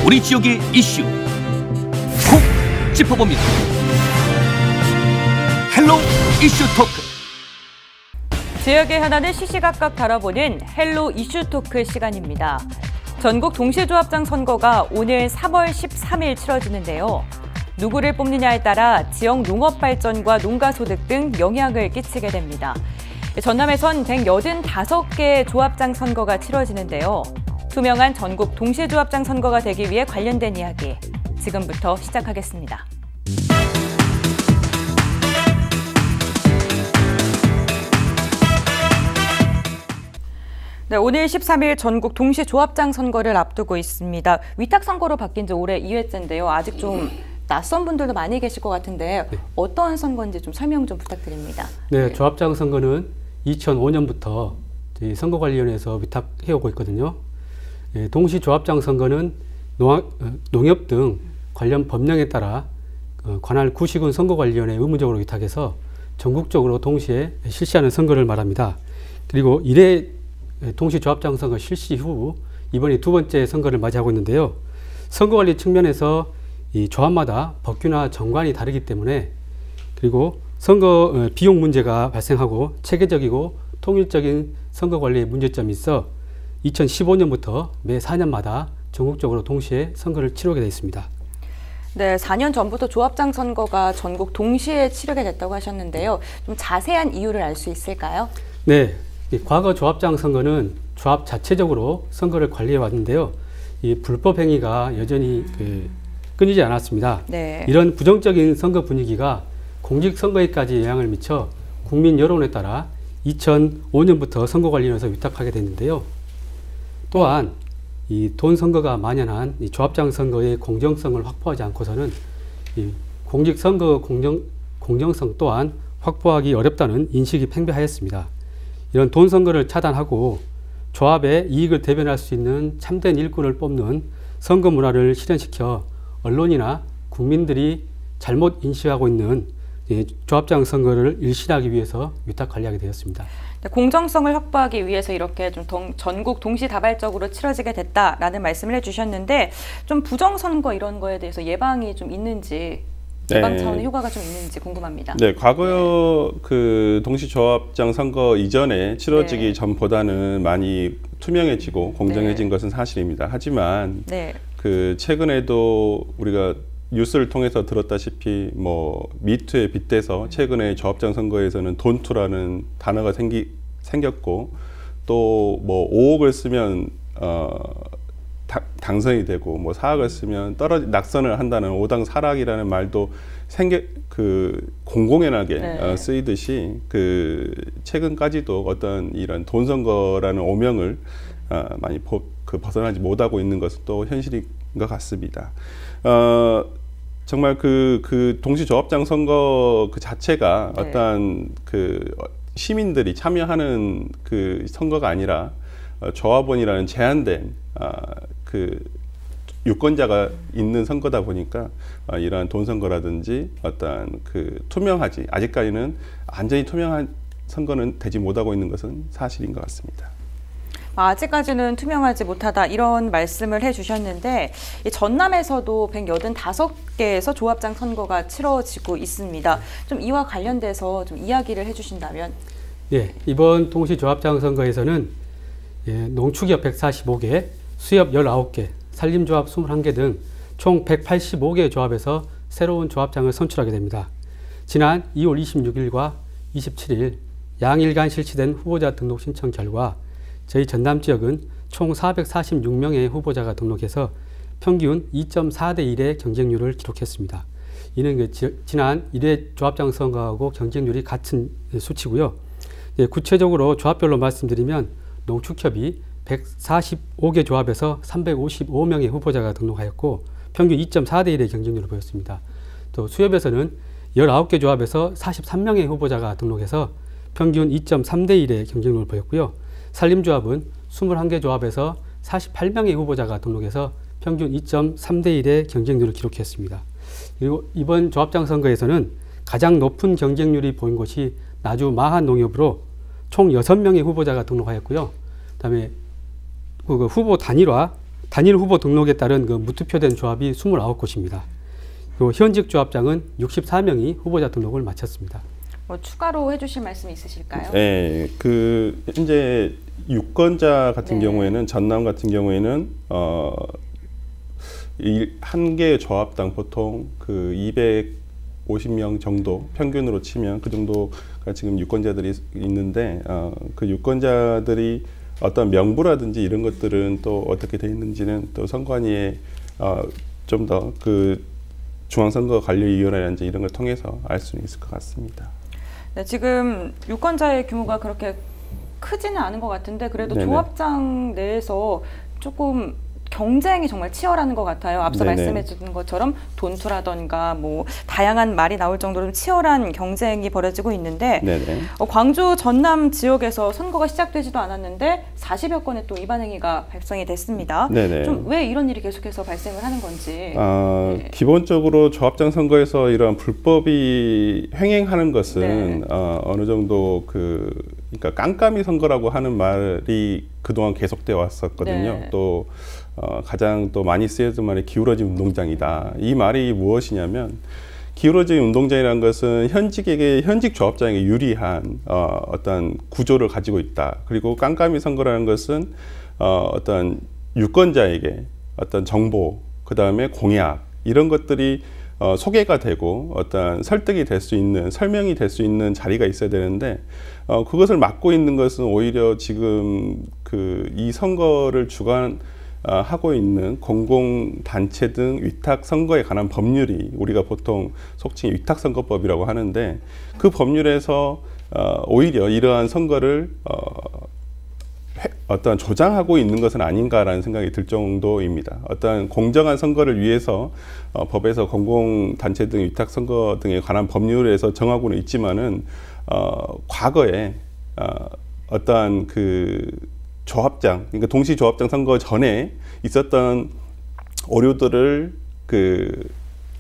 우리 지역의 이슈 콕 짚어봅니다. 헬로 이슈 토크. 지역의 현안을 시시각각 다뤄보는 헬로 이슈 토크 시간입니다. 전국 동시조합장 선거가 오늘 3월 13일 치러지는데요. 누구를 뽑느냐에 따라 지역 농업 발전과 농가 소득 등 영향을 끼치게 됩니다. 전남에선 185개의 조합장 선거가 치러지는데요. 투명한 전국 동시조합장 선거가 되기 위해 관련된 이야기 지금부터 시작하겠습니다. 네, 오늘 13일 전국 동시조합장 선거를 앞두고 있습니다. 위탁 선거로 바뀐 지 올해 2회째인데요. 아직 좀 낯선 분들도 많이 계실 것 같은데 어떤 선거인지 좀 설명 좀 부탁드립니다. 네, 조합장 선거는 2005년부터 선거관리위원회에서 위탁해오고 있거든요. 동시조합장 선거는 농협 등 관련 법령에 따라 관할 구시군 선거관리위원회에 의무적으로 위탁해서 전국적으로 동시에 실시하는 선거를 말합니다. 그리고 1회 동시조합장 선거 실시 후 이번이 두 번째 선거를 맞이하고 있는데요. 선거관리 측면에서 이 조합마다 법규나 정관이 다르기 때문에 그리고 선거 비용 문제가 발생하고 체계적이고 통일적인 선거관리에 문제점이 있어 2015년부터 매 4년마다 전국적으로 동시에 선거를 치르게 되어 있습니다. 네, 4년 전부터 조합장 선거가 전국 동시에 치르게 됐다고 하셨는데요. 좀 자세한 이유를 알 수 있을까요? 네, 과거 조합장 선거는 조합 자체적으로 선거를 관리해 왔는데요. 이 불법 행위가 여전히 끊이지 않았습니다. 네. 이런 부정적인 선거 분위기가 공직선거에까지 영향을 미쳐 국민 여론에 따라 2005년부터 선거관리위원회에서 위탁하게 됐는데요. 또한 이 돈 선거가 만연한 이 조합장 선거의 공정성을 확보하지 않고서는 이 공직선거 공정성 또한 확보하기 어렵다는 인식이 팽배하였습니다. 이런 돈 선거를 차단하고 조합의 이익을 대변할 수 있는 참된 일꾼을 뽑는 선거 문화를 실현시켜 언론이나 국민들이 잘못 인식하고 있는 조합장 선거를 일신하기 위해서 위탁 관리하게 되었습니다. 네, 공정성을 확보하기 위해서 이렇게 좀 전국 동시다발적으로 치러지게 됐다라는 말씀을 해주셨는데 좀 부정선거 이런 거에 대해서 예방이 좀 있는지 예방 차원의 효과가 좀 있는지 궁금합니다. 네, 과거 그 동시조합장 선거 이전에 치러지기 전보다는 많이 투명해지고 공정해진 것은 사실입니다. 하지만 그 최근에도 우리가 뉴스를 통해서 들었다시피 뭐 미투에 빗대서 최근에 조합장 선거에서는 돈투라는 단어가 생겼고 또 뭐 5억을 쓰면 당선이 되고 뭐 4억을 쓰면 낙선을 한다는 오당 사락이라는 말도 공공연하게 쓰이듯이 그 최근까지도 어떤 이런 돈 선거라는 오명을 많이 벗어나지 못하고 있는 것은 또 현실인 것 같습니다. 정말 그 동시조합장 선거 그 자체가 어떤 그 시민들이 참여하는 그 선거가 아니라 조합원이라는 제한된 그 유권자가 있는 선거다 보니까 이러한 돈 선거라든지 어떤 그 아직까지는 완전히 투명한 선거는 되지 못하고 있는 것은 사실인 것 같습니다. 아직까지는 투명하지 못하다 이런 말씀을 해주셨는데 전남에서도 185개에서 조합장 선거가 치러지고 있습니다. 좀 이와 관련돼서 좀 이야기를 해주신다면. 예, 이번 동시조합장 선거에서는 농축협 145개, 수협 19개, 산림조합 21개 등 총 185개의 조합에서 새로운 조합장을 선출하게 됩니다. 지난 2월 26일과 27일 양일간 실시된 후보자 등록 신청 결과 저희 전남 지역은 총 446명의 후보자가 등록해서 평균 2.4대 1의 경쟁률을 기록했습니다. 이는 지난 1회 조합장 선거하고 경쟁률이 같은 수치고요. 구체적으로 조합별로 말씀드리면 농축협이 145개 조합에서 355명의 후보자가 등록하였고 평균 2.4대 1의 경쟁률을 보였습니다. 또 수협에서는 19개 조합에서 43명의 후보자가 등록해서 평균 2.3대 1의 경쟁률을 보였고요. 산림조합은 21개 조합에서 48명의 후보자가 등록해서 평균 2.3대 1의 경쟁률을 기록했습니다. 그리고 이번 조합장 선거에서는 가장 높은 경쟁률이 보인 곳이 나주 마한농협으로 총 6명의 후보자가 등록하였고요. 그다음에 후보 단일화 단일 후보 등록에 따른 그 무투표된 조합이 29곳입니다. 그리고 현직 조합장은 64명이 후보자 등록을 마쳤습니다. 뭐 추가로 해주실 말씀 있으실까요? 네, 그 현재 유권자 같은 네. 경우에는 전남 같은 경우에는 한 개의 조합당 보통 그 250명 정도 평균으로 치면 그 정도가 지금 유권자들이 있는데 그 유권자들이 어떤 명부라든지 이런 것들은 또 어떻게 돼 있는지는 또 선관위에 좀 더 그 중앙선거관리위원회라든지 이런 걸 통해서 알 수는 있을 것 같습니다. 네, 지금 유권자의 규모가 그렇게 크지는 않은 것 같은데 그래도 네네. 조합장 내에서 조금 경쟁이 정말 치열한 것 같아요. 앞서 네네. 말씀해 주신 것처럼 돈투라던가 뭐 다양한 말이 나올 정도로 치열한 경쟁이 벌어지고 있는데 네네. 광주 전남 지역에서 선거가 시작되지도 않았는데 40여 건의 또 위반 행위가 발생이 됐습니다. 네네. 좀 왜 이런 일이 계속해서 발생을 하는 건지. 네. 기본적으로 조합장 선거에서 이러한 불법이 횡행하는 것은 네. 어느 정도 그러니까 깜깜이 선거라고 하는 말이 그동안 계속되어 왔었거든요. 네. 또 가장 또 많이 쓰여진 말이 기울어진 운동장이다. 이 말이 무엇이냐면 기울어진 운동장이라는 것은 현직 조합장에게 유리한 어떤 구조를 가지고 있다. 그리고 깜깜이 선거라는 것은 어떤 유권자에게 어떤 정보, 그 다음에 공약 이런 것들이 소개가 되고 어떤 설득이 될 수 있는, 설명이 될 수 있는 자리가 있어야 되는데 그것을 막고 있는 것은 오히려 지금 이 선거를 하고 있는 공공단체 등 위탁선거에 관한 법률이 우리가 보통 속칭 위탁선거법이라고 하는데 그 법률에서 오히려 이러한 선거를 어떤 조장하고 있는 것은 아닌가라는 생각이 들 정도입니다. 어떤 공정한 선거를 위해서 법에서 공공단체 등 위탁선거 등에 관한 법률에서 정하고는 있지만은 과거에 어떠한 조합장, 그러니까 동시 조합장 선거 전에 있었던 오류들을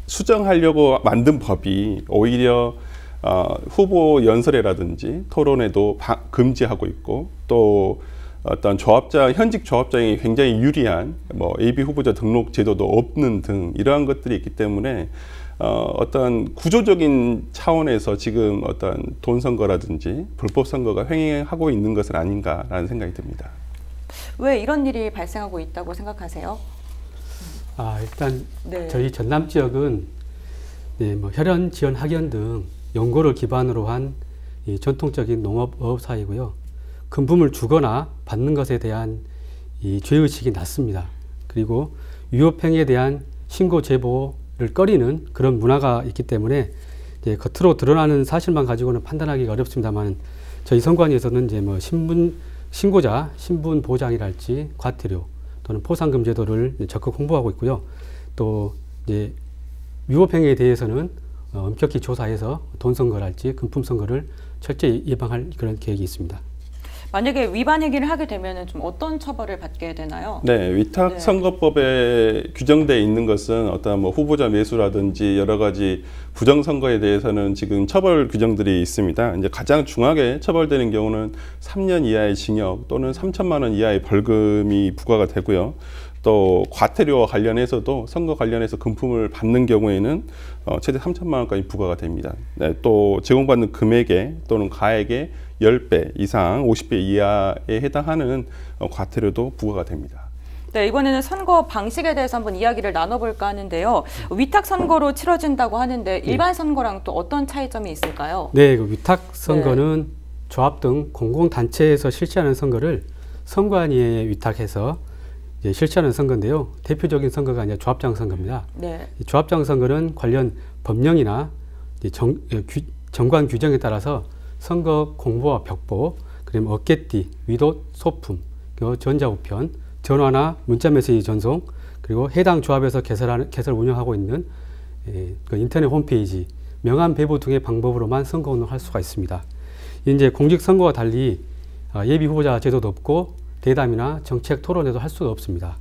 수정하려고 만든 법이 오히려 후보 연설회라든지 토론회도 금지하고 있고 또 어떤 현직 조합장이 굉장히 유리한 AB 후보자 등록 제도도 없는 등 이러한 것들이 있기 때문에 어떤 구조적인 차원에서 지금 어떤 돈 선거라든지 불법 선거가 횡행하고 있는 것은 아닌가라는 생각이 듭니다. 왜 이런 일이 발생하고 있다고 생각하세요? 일단 네. 저희 전남 지역은 혈연, 지연, 학연 등 연고를 기반으로 한 이 전통적인 농업 사회이고요. 금품을 주거나 받는 것에 대한 이 죄의식이 낮습니다. 그리고 위법행위에 대한 신고 제보를 꺼리는 그런 문화가 있기 때문에 이제 겉으로 드러나는 사실만 가지고는 판단하기가 어렵습니다만 저희 선관위에서는 이제 신고자 신분 보장이랄지 과태료 또는 포상금 제도를 적극 홍보하고 있고요. 또 이제 위법행위에 대해서는 엄격히 조사해서 돈 선거랄지 금품 선거를 철저히 예방할 그런 계획이 있습니다. 만약에 위반 행위를 하게 되면 좀 어떤 처벌을 받게 되나요? 네, 위탁선거법에 규정되어 있는 것은 어떤 후보자 매수라든지 여러 가지 부정선거에 대해서는 지금 처벌 규정들이 있습니다. 이제 가장 중하게 처벌되는 경우는 3년 이하의 징역 또는 3천만 원 이하의 벌금이 부과가 되고요. 또 과태료와 관련해서도 선거 관련해서 금품을 받는 경우에는 최대 3천만 원까지 부과가 됩니다. 네, 또 제공받는 금액에 또는 가액의 10배 이상 50배 이하에 해당하는 과태료도 부과가 됩니다. 네, 이번에는 선거 방식에 대해서 한번 이야기를 나눠볼까 하는데요. 위탁 선거로 치러진다고 하는데 일반 선거랑 또 어떤 차이점이 있을까요? 네, 위탁 선거는 조합 등 공공단체에서 실시하는 선거를 선관위에 위탁해서 실시하는 선거인데요. 대표적인 선거가 이제 조합장 선거입니다. 네. 조합장 선거는 관련 법령이나 정관 규정에 따라서 선거 공보와 벽보, 그리고 어깨띠, 위도, 소품, 전자우편, 전화나 문자메시지 전송, 그리고 해당 조합에서 개설 운영하고 있는 인터넷 홈페이지, 명함 배부 등의 방법으로만 선거 운동할 수가 있습니다. 이제 공직선거와 달리 예비 후보자 제도도 없고 대담이나 정책 토론회도 할 수가 없습니다.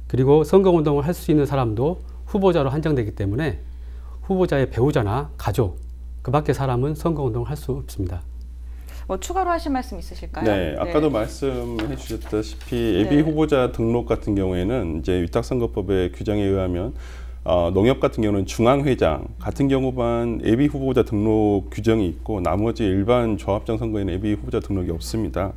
그리고 선거운동을 할 수 있는 사람도 후보자로 한정되기 때문에 후보자의 배우자나 가족, 그 밖의 사람은 선거운동을 할 수 없습니다. 뭐 추가로 하실 말씀 있으실까요? 네, 아까도 말씀해 주셨다시피 예비 네. 후보자 등록 같은 경우에는 이제 위탁선거법의 규정에 의하면 농협 같은 경우는 중앙회장 같은 경우만 예비 후보자 등록 규정이 있고 나머지 일반 조합장 선거에는 예비 후보자 등록이 없습니다.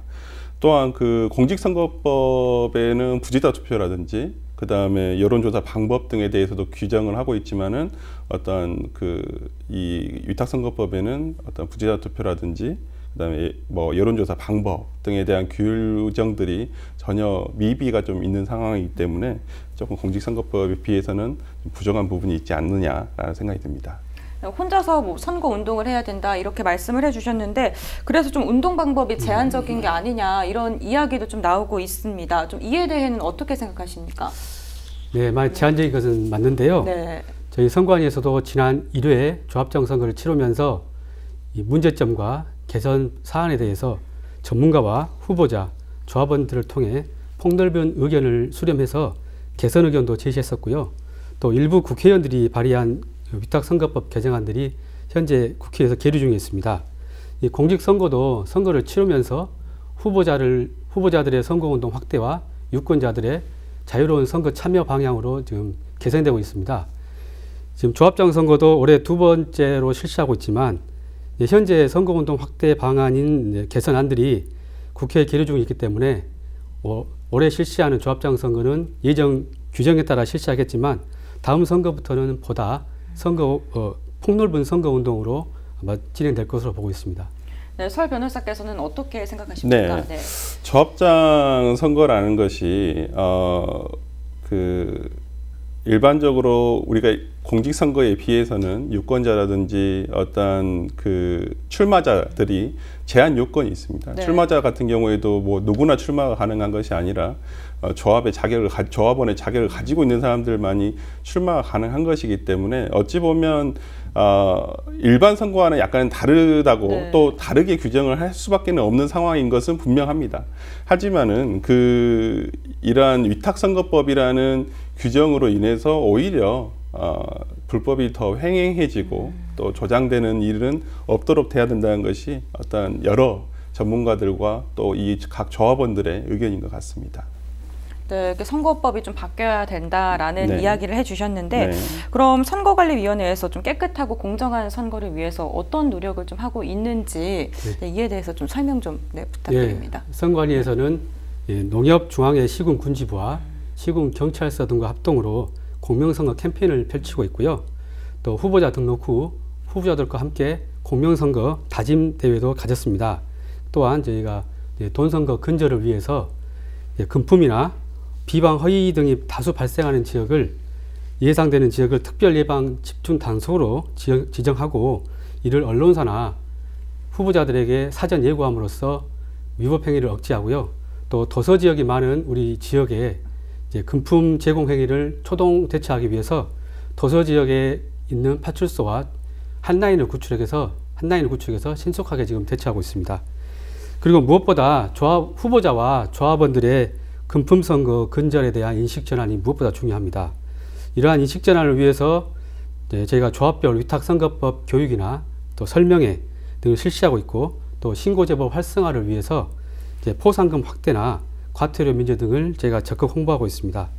또한 그 공직선거법에는 부지타 투표라든지 그 다음에 여론조사 방법 등에 대해서도 규정을 하고 있지만은 어떤 이 위탁선거법에는 어떤 부지타 투표라든지 그다음에 뭐 여론조사 방법 등에 대한 규정들이 전혀 미비가 좀 있는 상황이기 때문에 조금 공직선거법에 비해서는 좀 부족한 부분이 있지 않느냐라는 생각이 듭니다. 혼자서 뭐 선거 운동을 해야 된다 이렇게 말씀을 해주셨는데 그래서 좀 운동 방법이 제한적인 게 아니냐 이런 이야기도 좀 나오고 있습니다. 좀 이에 대해는 어떻게 생각하십니까? 네, 많이 제한적인 것은 맞는데요. 네. 저희 선관위에서도 지난 1회 조합장 선거를 치르면서 이 문제점과 개선 사안에 대해서 전문가와 후보자, 조합원들을 통해 폭넓은 의견을 수렴해서 개선 의견도 제시했었고요. 또 일부 국회의원들이 발의한 위탁선거법 개정안들이 현재 국회에서 계류 중에 있습니다. 이 공직선거도 선거를 치르면서 후보자들의 선거운동 확대와 유권자들의 자유로운 선거 참여 방향으로 지금 개선되고 있습니다. 지금 조합장 선거도 올해 2번째로 실시하고 있지만 현재 선거운동 확대 방안인 개선안들이 국회에 계류 중에 있기 때문에 올해 실시하는 조합장 선거는 예정 규정에 따라 실시하겠지만 다음 선거부터는 보다 폭넓은 선거운동으로 아마 진행될 것으로 보고 있습니다. 네, 설 변호사께서는 어떻게 생각하십니까? 네. 조합장 선거라는 것이 일반적으로 우리가 공직선거에 비해서는 유권자라든지 어떤 출마자들이 제한 요건이 있습니다. 네. 출마자 같은 경우에도 뭐 누구나 출마가 가능한 것이 아니라 조합원의 자격을 가지고 있는 사람들만이 출마가 가능한 것이기 때문에 어찌 보면 일반 선거와는 약간 다르다고 네. 또 다르게 규정을 할 수밖에 없는 상황인 것은 분명합니다. 하지만은 이러한 위탁선거법이라는 규정으로 인해서 오히려 불법이 더 횡행해지고 또 조장되는 일은 없도록 돼야 된다는 것이 어떤 여러 전문가들과 또 이 각 조합원들의 의견인 것 같습니다. 네, 선거법이 좀 바뀌어야 된다라는 네. 이야기를 해주셨는데 네. 그럼 선거관리위원회에서 좀 깨끗하고 공정한 선거를 위해서 어떤 노력을 좀 하고 있는지 네, 이에 대해서 좀 설명 좀 부탁드립니다. 선관위에서는 농협 중앙회 시군군지부와 시군경찰서 등과 합동으로 공명선거 캠페인을 펼치고 있고요. 또 후보자 등록 후 후보자들과 함께 공명선거 다짐대회도 가졌습니다. 또한 저희가 돈선거 근절을 위해서 금품이나 비방 허위 등이 다수 발생하는 예상되는 지역을 특별 예방 집중 단속으로 지정하고 이를 언론사나 후보자들에게 사전 예고함으로써 위법 행위를 억제하고요. 또 도서 지역이 많은 우리 지역에 금품 제공 행위를 초동 대처하기 위해서 도서 지역에 있는 파출소와 한라인을 구축해서 신속하게 지금 대처하고 있습니다. 그리고 무엇보다 후보자와 조합원들의 금품 선거 근절에 대한 인식 전환이 무엇보다 중요합니다. 이러한 인식 전환을 위해서 저희가 조합별 위탁선거법 교육이나 또 설명회 등을 실시하고 있고 또 신고제법 활성화를 위해서 포상금 확대나 과태료 면제 등을 저희가 적극 홍보하고 있습니다.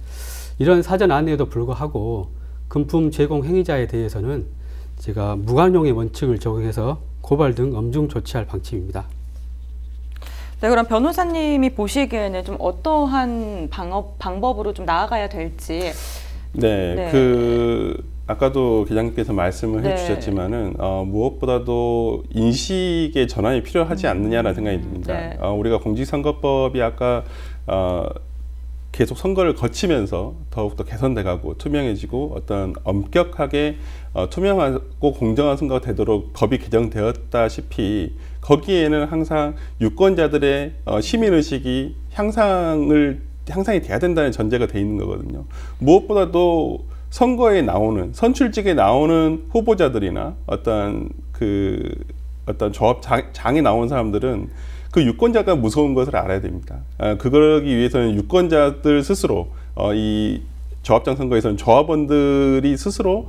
이런 사전 안내에도 불구하고 금품 제공 행위자에 대해서는 제가 무관용의 원칙을 적용해서 고발 등 엄중 조치할 방침입니다. 네, 그럼 변호사님이 보시기에는 좀 어떠한 방법으로 좀 나아가야 될지. 네. 아까도 기장님께서 말씀을 해주셨지만은 무엇보다도 인식의 전환이 필요하지 않느냐라는 생각이 듭니다. 네. 우리가 공직선거법이 아까 계속 선거를 거치면서 더욱더 개선돼가고 투명해지고 어떤 엄격하게 투명하고 공정한 선거가 되도록 법이 개정되었다시피 거기에는 항상 유권자들의 시민의식이 향상이 돼야 된다는 전제가 돼 있는 거거든요. 무엇보다도 선거에 나오는 선출직에 나오는 후보자들이나 어떤 조합장에 나온 사람들은 그 유권자가 무서운 것을 알아야 됩니다. 그러기 위해서는 유권자들 스스로 이 조합장 선거에서는 조합원들이 스스로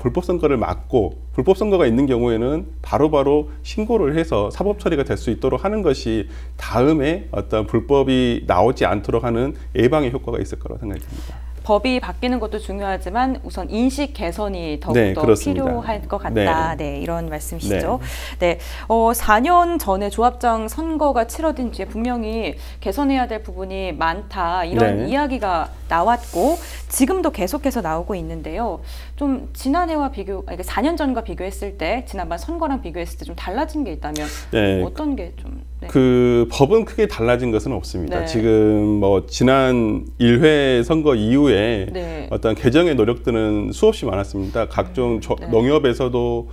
불법 선거를 막고 불법 선거가 있는 경우에는 바로바로 신고를 해서 사법 처리가 될 수 있도록 하는 것이 다음에 어떤 불법이 나오지 않도록 하는 예방의 효과가 있을 거라고 생각이 듭니다. 법이 바뀌는 것도 중요하지만 우선 인식 개선이 더욱더 네, 그렇습니다. 필요할 것 같다. 네. 네, 이런 말씀이시죠. 네, 4년 전에 조합장 선거가 치러진 뒤에 분명히 개선해야 될 부분이 많다. 이런 네. 이야기가 나왔고 지금도 계속해서 나오고 있는데요. 좀 지난해와 4년 전과 비교했을 때 지난번 선거랑 비교했을 때 좀 달라진 게 있다면 네. 어떤 게 좀? 네. 그 법은 크게 달라진 것은 없습니다. 네. 지금 뭐 지난 1회 선거 이후에 네. 어떤 개정의 노력들은 수없이 많았습니다. 각종 네. 농협에서도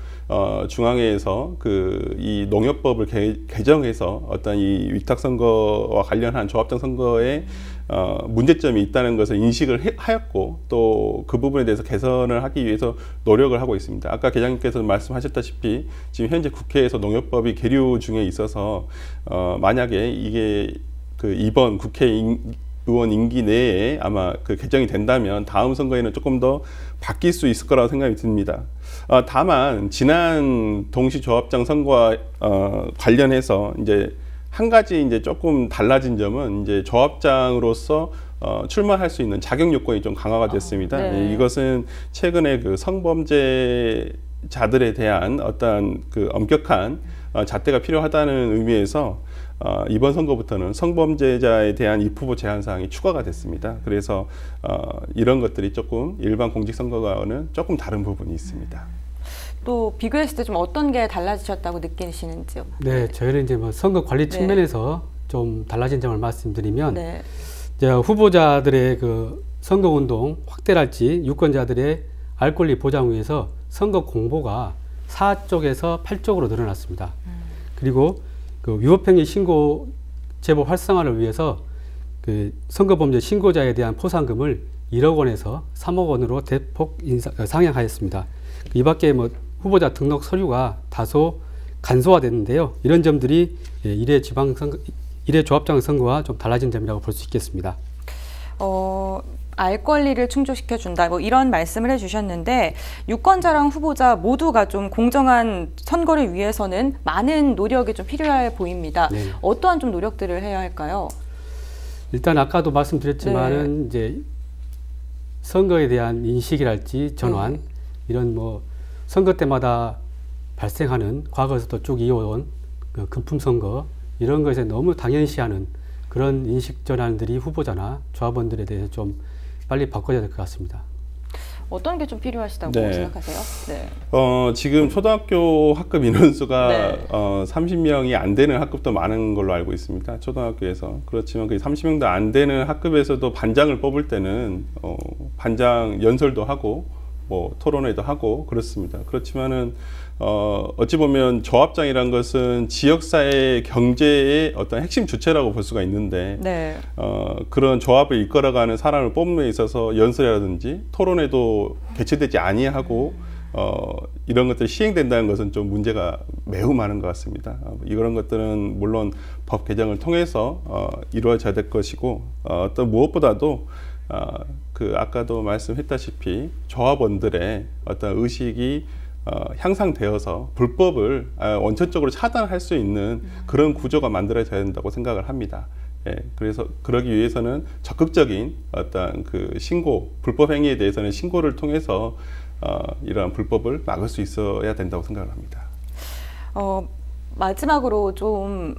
중앙회에서 그 이 농협법을 개정해서 어떤 이 위탁 선거와 관련한 조합장 선거에 문제점이 있다는 것을 인식을 하였고 또 그 부분에 대해서 개선을 하기 위해서 노력을 하고 있습니다. 아까 계장님께서 말씀하셨다시피 지금 현재 국회에서 농협법이 계류 중에 있어서 만약에 이게 그 이번 국회의원 임기 내에 아마 그 개정이 된다면 다음 선거에는 조금 더 바뀔 수 있을 거라고 생각이 듭니다. 다만 지난 동시조합장 선거와 관련해서 이제 한 가지 이제 조금 달라진 점은 이제 조합장으로서 출마할 수 있는 자격 요건이 좀 강화가 됐습니다. 네. 이것은 최근에 그 성범죄자들에 대한 어떤 그 엄격한 잣대가 필요하다는 의미에서 이번 선거부터는 성범죄자에 대한 입후보 제한 사항이 추가가 됐습니다. 그래서 이런 것들이 조금 일반 공직선거와는 조금 다른 부분이 있습니다. 또 비교했을 때 좀 어떤 게 달라지셨다고 느끼시는지요? 네, 저희는 이제 뭐 선거 관리 측면에서 좀 달라진 점을 말씀드리면 네. 이제 후보자들의 그 선거 운동 확대랄지 유권자들의 알 권리 보장 위해서 선거 공보가 4쪽에서 8쪽으로 늘어났습니다. 그리고 그 위법행위 신고 제보 활성화를 위해서 그 선거범죄 신고자에 대한 포상금을 1억 원에서 3억 원으로 대폭 상향하였습니다. 이 밖에 뭐 후보자 등록 서류가 다소 간소화됐는데요. 이런 점들이 1회 조합장 선거와 좀 달라진 점이라고 볼 수 있겠습니다. 알 권리를 충족시켜준다 뭐 이런 말씀을 해주셨는데 유권자랑 후보자 모두가 좀 공정한 선거를 위해서는 많은 노력이 좀 필요해 보입니다. 네. 어떠한 좀 노력들을 해야 할까요? 일단 아까도 말씀드렸지만은 네. 이제 선거에 대한 인식이랄지 전환 이런 뭐 선거 때마다 발생하는 과거에서도 쭉 이어온 그 금품 선거 이런 것에 너무 당연시하는 그런 인식 전환들이 후보자나 조합원들에 대해서 좀 빨리 바꿔야 될 것 같습니다. 어떤 게 좀 필요하시다고 네. 생각하세요? 네. 지금 초등학교 학급 인원수가 네. 30명이 안 되는 학급도 많은 걸로 알고 있습니다. 초등학교에서. 그렇지만 그 30명도 안 되는 학급에서도 반장을 뽑을 때는 반장 연설도 하고 뭐 토론회도 하고 그렇습니다. 그렇지만은 어찌 보면 조합장이란 것은 지역사회 경제의 어떤 핵심 주체라고 볼 수가 있는데 네. 그런 조합을 이끌어가는 사람을 뽑는 데 있어서 연설이라든지 토론회도 개최되지 아니하고 이런 것들이 시행된다는 것은 좀 문제가 매우 많은 것 같습니다. 이런 것들은 물론 법 개정을 통해서 이루어져야 될 것이고 어떤 무엇보다도 그 아까도 말씀했다시피 조합원들의 어떤 의식이 향상되어서 불법을 원천적으로 차단할 수 있는 그런 구조가 만들어져야 된다고 생각을 합니다. 예, 그래서 그러기 위해서는 적극적인 어떤 그 신고, 불법 행위에 대해서는 신고를 통해서 이러한 불법을 막을 수 있어야 된다고 생각을 합니다. 마지막으로 좀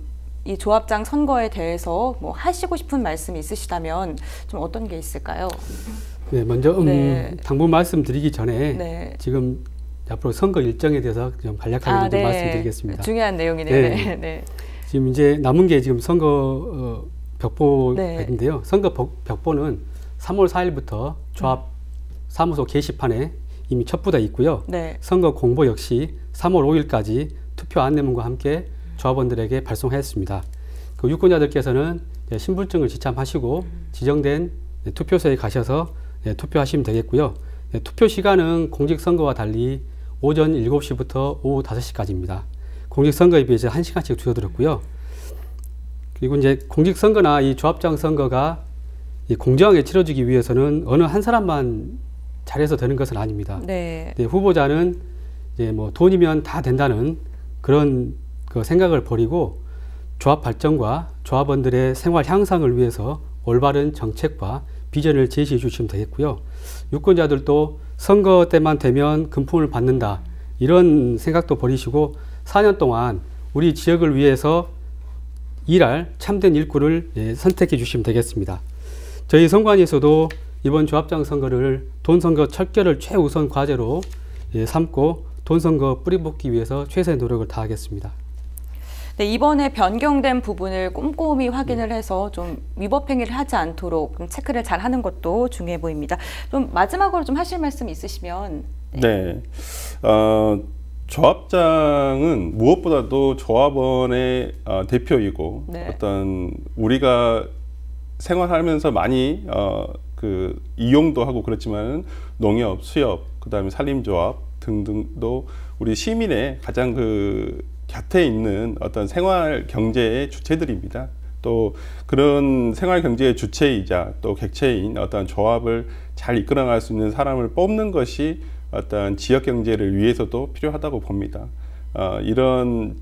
이 조합장 선거에 대해서 뭐 하시고 싶은 말씀이 있으시다면 좀 어떤 게 있을까요? 네, 먼저 네. 당부 말씀드리기 전에 네. 지금 앞으로 선거 일정에 대해서 좀 간략하게 좀 말씀드리겠습니다. 중요한 내용이네요. 네. 네. 네. 지금 이제 남은 게 지금 선거 벽보가 네. 있는데요. 선거 벽보는 3월 4일부터 조합 사무소 게시판에 이미 첩부돼 있고요. 네. 선거 공보 역시 3월 5일까지 투표 안내문과 함께 조합원들에게 발송했습니다. 그 유권자들께서는 신분증을 지참하시고 지정된 투표소에 가셔서 투표하시면 되겠고요. 투표 시간은 공직선거와 달리 오전 7시부터 오후 5시까지입니다. 공직선거에 비해서 1시간씩 줄어들었고요. 그리고 이제 공직선거나 이 조합장 선거가 공정하게 치러지기 위해서는 어느 한 사람만 잘해서 되는 것은 아닙니다. 네. 네, 후보자는 이제 뭐 돈이면 다 된다는 그런 그 생각을 버리고 조합 발전과 조합원들의 생활 향상을 위해서 올바른 정책과 비전을 제시해 주시면 되겠고요. 유권자들도 선거 때만 되면 금품을 받는다 이런 생각도 버리시고 4년 동안 우리 지역을 위해서 일할 참된 일꾼을 선택해 주시면 되겠습니다. 저희 선관위에서도 이번 조합장 선거를 돈선거 척결을 최우선 과제로 삼고 돈선거 뿌리 뽑기 위해서 최선의 노력을 다하겠습니다. 네, 이번에 변경된 부분을 꼼꼼히 확인을 해서 좀 위법 행위를 하지 않도록 체크를 잘 하는 것도 중요해 보입니다. 좀 마지막으로 좀 하실 말씀 있으시면. 네. 조합장은 무엇보다도 조합원의 대표이고 네. 어떤 우리가 생활하면서 많이 그 이용도 하고 그렇지만 농협, 수협, 그다음에 산림조합 등등도 우리 시민의 가장 그 곁에 있는 어떤 생활 경제의 주체들입니다. 또 그런 생활 경제의 주체이자 또 객체인 어떤 조합을 잘 이끌어갈 수 있는 사람을 뽑는 것이 어떤 지역 경제를 위해서도 필요하다고 봅니다. 이런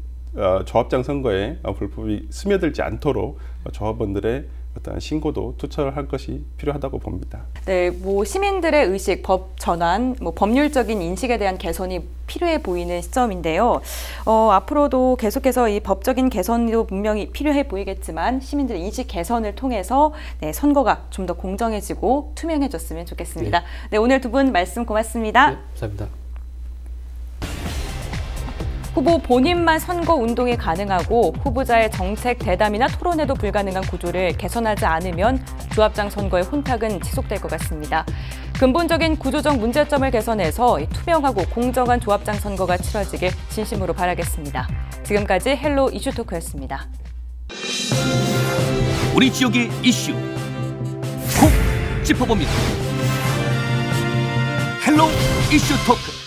조합장 선거에 불법이 스며들지 않도록 조합원들의 어떤 신고도 투철할 것이 필요하다고 봅니다. 네, 뭐 시민들의 의식, 법 전환, 뭐 법률적인 인식에 대한 개선이 필요해 보이는 시점인데요. 앞으로도 계속해서 이 법적인 개선도 분명히 필요해 보이겠지만 시민들의 인식 개선을 통해서 네, 선거가 좀 더 공정해지고 투명해졌으면 좋겠습니다. 네, 네 오늘 두 분 말씀 고맙습니다. 네, 감사합니다. 후보 본인만 선거 운동이 가능하고 후보자의 정책 대담이나 토론회도 불가능한 구조를 개선하지 않으면 조합장 선거의 혼탁은 지속될 것 같습니다. 근본적인 구조적 문제점을 개선해서 투명하고 공정한 조합장 선거가 치러지길 진심으로 바라겠습니다. 지금까지 헬로 이슈토크였습니다. 우리 지역의 이슈 콕 짚어봅니다. 헬로 이슈토크.